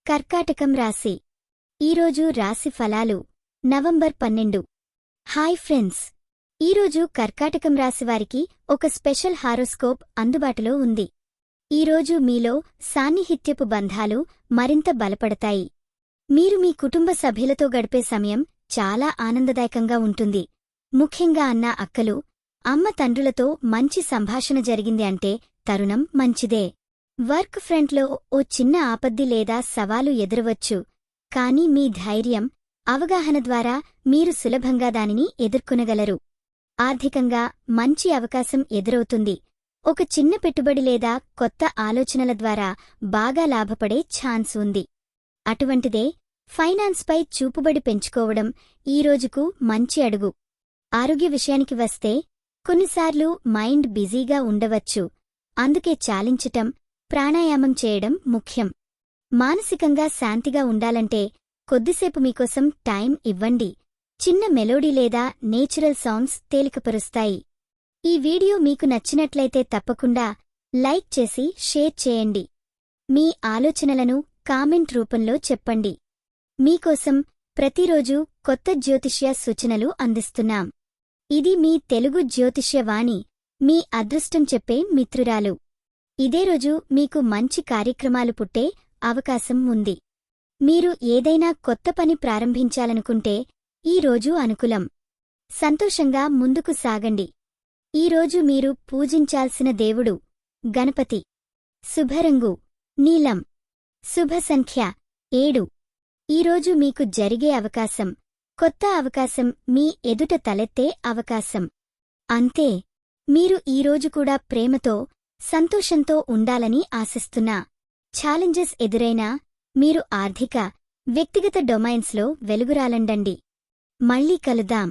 కర్కాటకం రాశి ఈరోజు రాశి ఫలాలు నవంబర్ 12. హాయ్ ఫ్రెండ్స్, ఈరోజు కర్కాటకం రాశివారికి ఒక స్పెషల్ హారోస్కోప్ అందుబాటులో ఉంది. ఈరోజు మీలో సాన్నిహిత్యపు బంధాలు మరింత బలపడతాయి. మీరు మీ కుటుంబ సభ్యులతో గడిపే సమయం చాలా ఆనందదాయకంగా ఉంటుంది. ముఖ్యంగా అన్న అక్కలు, అమ్మ తండ్రులతో మంచి సంభాషణ జరిగింది అంటే తరుణం మంచిదే. వర్క్ ఫ్రంట్లో ఓ చిన్న ఆపత్తి లేదా సవాలు ఎదురవచ్చు, కానీ మీ ధైర్యం, అవగాహన ద్వారా మీరు సులభంగా దానిని ఎదుర్కొనగలరు. ఆర్థికంగా మంచి అవకాశం ఎదురవుతుంది. ఒక చిన్న పెట్టుబడి లేదా కొత్త ఆలోచనల ద్వారా బాగా లాభపడే ఛాన్స్ ఉంది. అటువంటిదే ఫైనాన్స్పై చూపుబడి పెంచుకోవడం ఈ రోజుకు మంచి అడుగు. ఆరోగ్య విషయానికి వస్తే కొన్నిసార్లు మైండ్ బిజీగా ఉండవచ్చు, అందుకే చాలించటం, ప్రాణాయామం చేయడం ముఖ్యం. మానసికంగా శాంతిగా ఉండాలంటే కొద్దిసేపు మీకోసం టైం ఇవ్వండి. చిన్న మెలోడీ లేదా నేచురల్ సౌండ్స్ తేలికపరుస్తాయి. ఈ వీడియో మీకు నచ్చినట్లయితే తప్పకుండా లైక్ చేసి షేర్ చేయండి. మీ ఆలోచనలను కామెంట్ రూపంలో చెప్పండి. మీకోసం ప్రతిరోజు కొత్త జ్యోతిష్య సూచనలు అందిస్తున్నాం. ఇది మీ తెలుగు జ్యోతిష్య వాణి, మీ అదృష్టం చెప్పే మిత్రురాలు. ఇదే రోజు మీకు మంచి కార్యక్రమాలు పుట్టే అవకాశం ఉంది. మీరు ఏదైనా కొత్త పని ప్రారంభించాలనుకుంటే ఈ రోజు అనుకూలం. సంతోషంగా ముందుకు సాగండి. ఈరోజు మీరు పూజించాల్సిన దేవుడు గణపతి. శుభరంగు నీలం. శుభ సంఖ్య 7. ఈరోజు మీకు జరిగే అవకాశం, కొత్త అవకాశం, మీ ఎదుట తలెత్తే అవకాశం. అంతే, మీరు ఈరోజు కూడా ప్రేమతో, సంతోషంతో ఉండాలని ఆశిస్తున్నా. ఛాలెంజెస్ ఎదురైనా మీరు ఆర్థిక, వ్యక్తిగత డొమైన్స్లో వెలుగురాలండండి. మళ్ళీ కలుద్దాం.